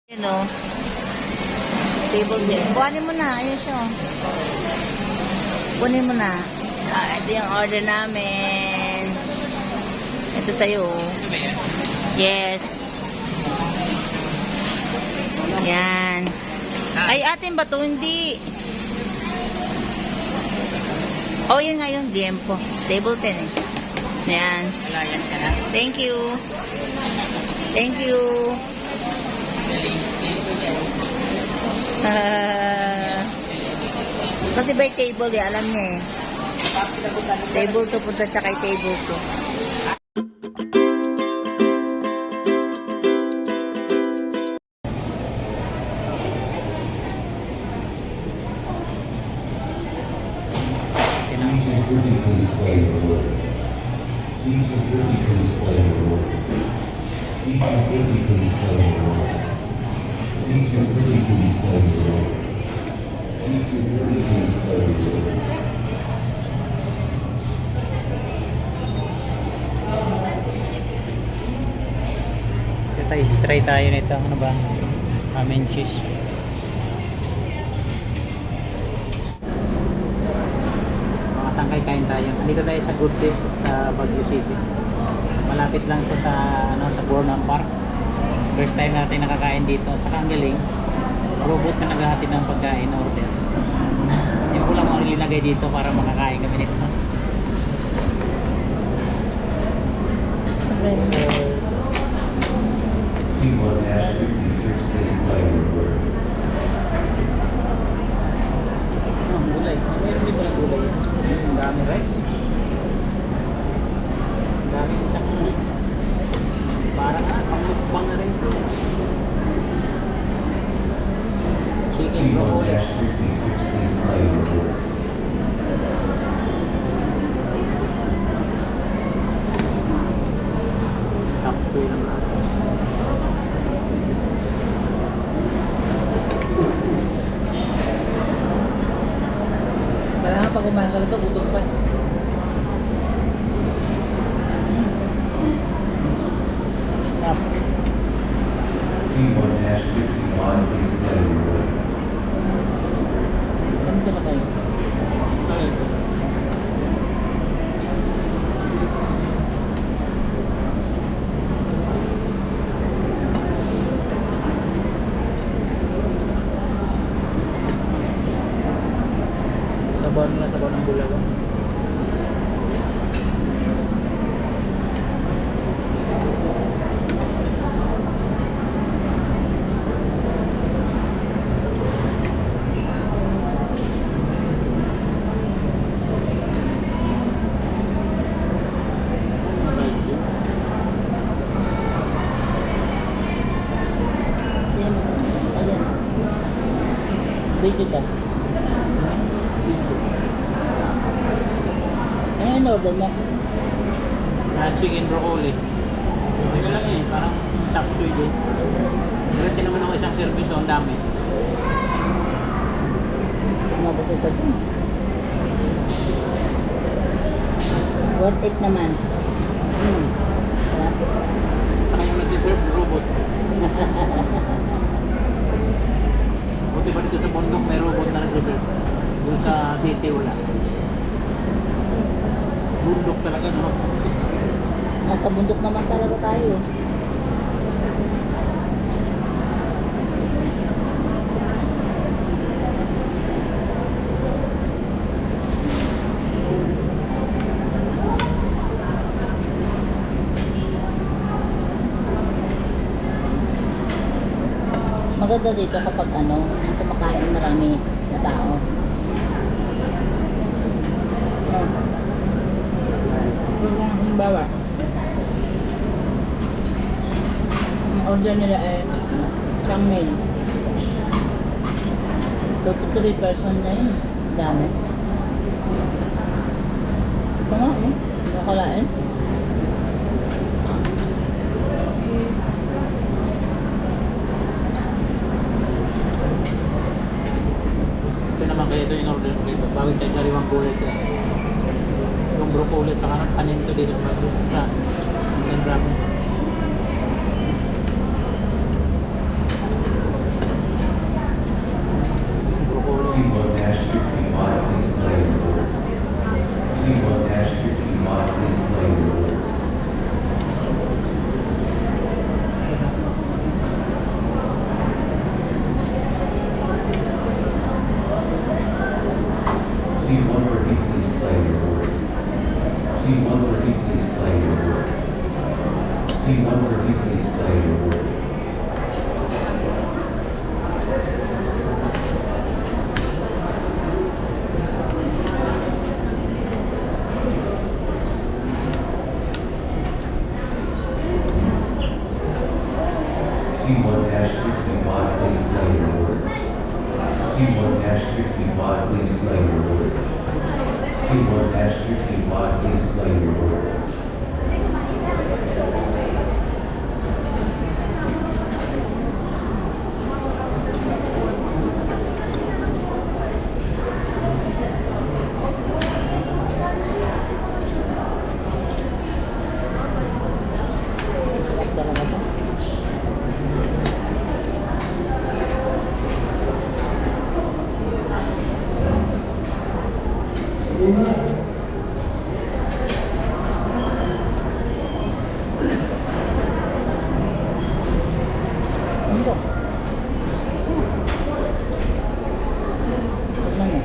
Yun o. Table din. Kuhanin mo na. Ayun siya. Kuhanin mo na. Ito yung order namin. Ito sa'yo. Yes. Yan. Ay, atin ba ito? Hindi. Oh, yun nga yung liempo. Table 10 eh. Yan. Thank you. Thank you. Kasi by table eh, alam niya eh. Table to, punta siya kay table to. Please play your word. C250, please play your word. C250, please play your word. C250, please play your word. C250, please play your word. Try tayo nito. Ano ba? Ham and cheese. Sangkay kain tayo. Dito tayo sa Good Taste sa Baguio City. Malapit lang ito sa sa Bornholm Park. First time natin nakakain dito. At saka ang galing, robot na naghahatid ng pagkain order. Yung ko lang ang nilagay dito para makakain kami nito. C1-66, please play your word. Gulay. Meron dito ng gulay. Ang dami rice. Ang dami isang parang pangmukbang na rin. Chicken broccoli. C1-66, please play your word. Tapsoy naman. Kailangan pag kumain ka nito, gutom pa. C1-61, please play your word. Ano ka na tayo? Sabaw ng bulaga. Video ka. Ano yung order mo? Chicken broccoli. Ito lang eh, parang chop suey din. Pero naman ako isang service, ang dami. Mabasa ito dyan. Worth it naman. Sarap. Saka yung nag-deserve, robot. Buti ba dito sa bundok may robot na nag-deserve? Doon sa city wala. Bundok talaga, no? Nasa bundok naman talaga tayo. Maganda dito kapag kumakain marami na tao. Bawa. Ang order nila isang meal. 2 to 3 person na yun. Dami. Ito nga nakalain. Ito naman kaya ito yung order ko dito. Bawit tayo sa limang gulay ito. Yung broccoli at saka panin ito dito sa Indian ramen. C1-65, please claim your order. C1-65, please claim your order. Sarap talaga to. Ano to? Tignan mo.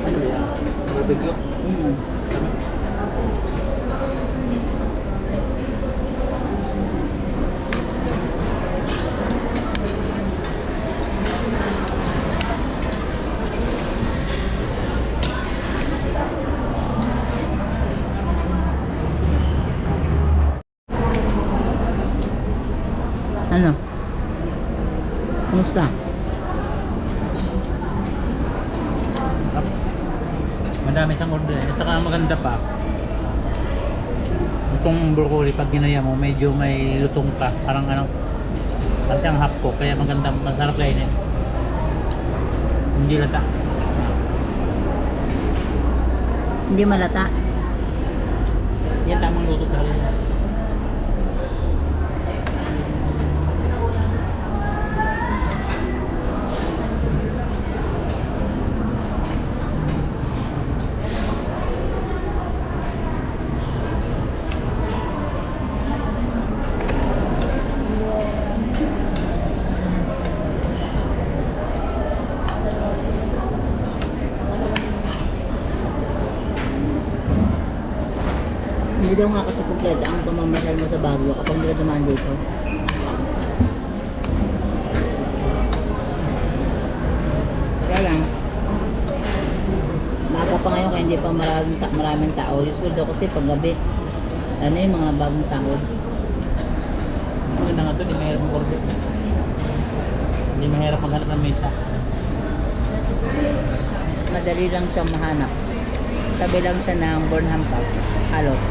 Ano yan? Barbecue? Ano? Kumusta? Madami siyang order. At saka maganda pa. Itong broccoli, pag ginaya mo, medyo may lutong pa. Parang ano, parang siyang half cook. Kaya maganda, masarap kainin. Hindi lata. Hindi malata. Yan tamang luto talaga. Hindi daw nga kasi kumpleto ang pamamasyal mo sa Baguio kapag hindi ka dumaan dito. Kaya lang, maaga pa ngayon kaya hindi pa maraming tao. Usually daw kasi pag gabi, ano yung mga bagong sahod. Maganda nga ito, hindi mahirap mag-order. Hindi mahirap maghanap ng mesa. Madali lang siyang mahanap. Tabi lang siya ng Burnham Park. Halos.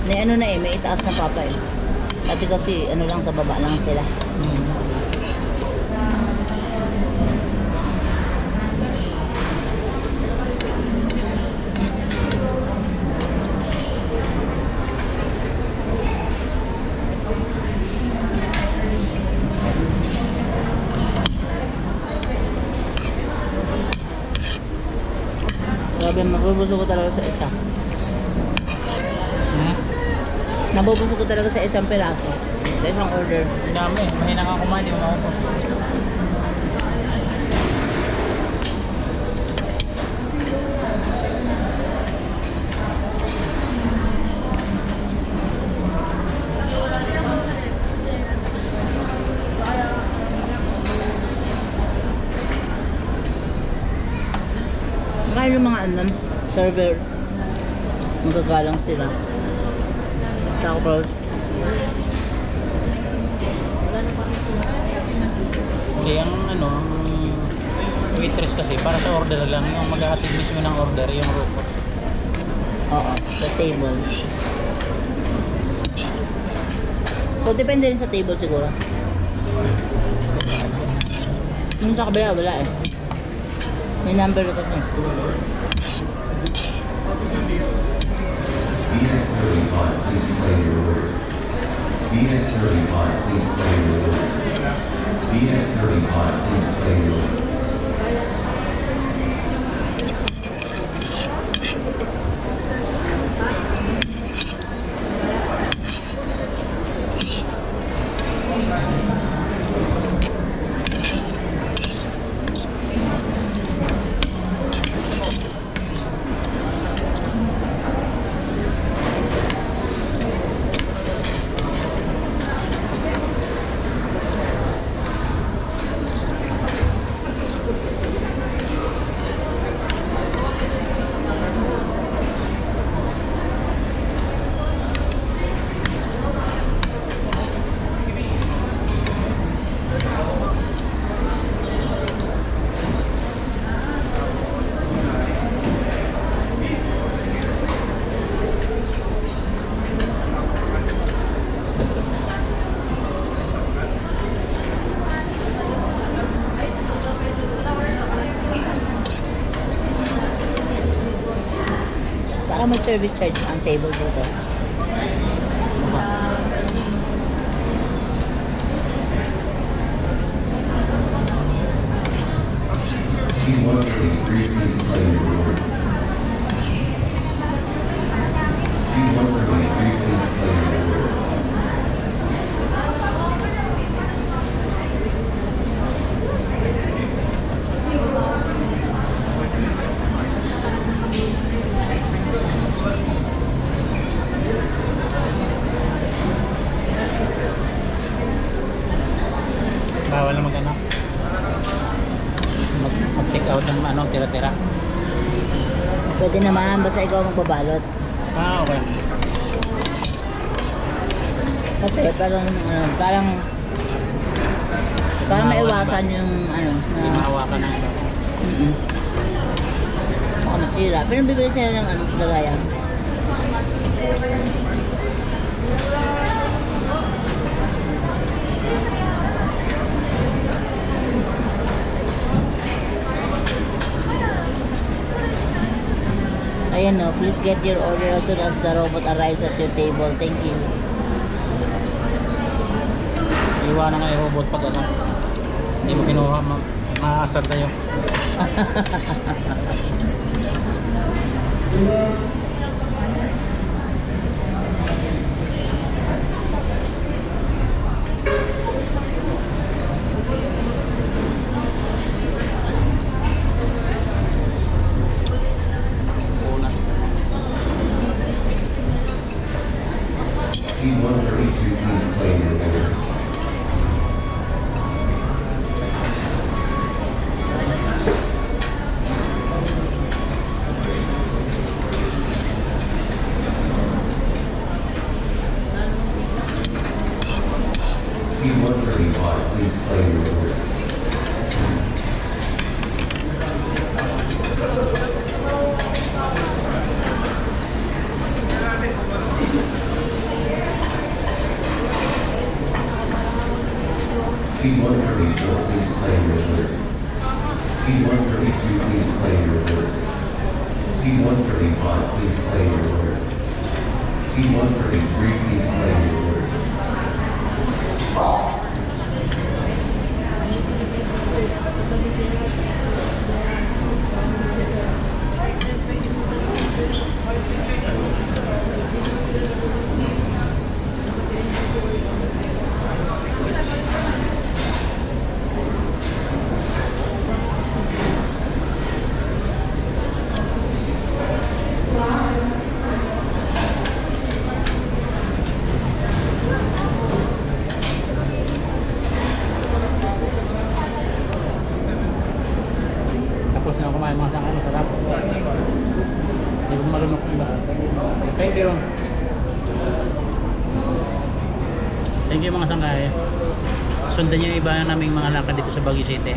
May ano na may itaas na papa eh. Dati kasi ano lang sa baba lang sila. Grabe, mabubusog ko talaga sa isa. Nabubusog ko talaga sa isang piraso. Sa isang order. Ang dami. Mahina ka kumain, di mo maubos. Kaya yung mga ano, server, magagalang sila. Tapos, Hindi, ang ano, ang waitress kasi, para sa order lang, yung maghahatid mismo ng order, yung robot. oo, sa table. So, depende rin sa table siguro. Yung sa kabila, wala eh. May number ito niya. BS35, please claim your order. BS35, please claim your order. BS35, please claim your order. Para may service charge ang table dito. C-133, please claim your order. C-133, please claim your order. Bawal na mag-ano. Mag-take out ng ano, tira-tira. Pwede naman, basta ikaw magbabalot. Ah, okay. Kasi parang maiwasan yung ano, Hindi na mahawakan ng iba. baka masira. Pero bibigay sila ng ano, lagayan. Ayan no, please get your order as soon as the robot arrives at your table. Thank you. Iwanan nga yung robot pag ano. Hindi mo kinuha, maasar sa'yo. C-132, please claim your order. C-135, please claim your order. C-134, please claim your order. C-132, please claim your order. C-135, please claim your order. C-133, please claim your order. Tapos na kumain mga sangkay, masarap. Hindi ko marunok iba. Thank you. Thank you mga sangkay. Sundan niyo yung iba naming mga lakad dito sa Baguio City.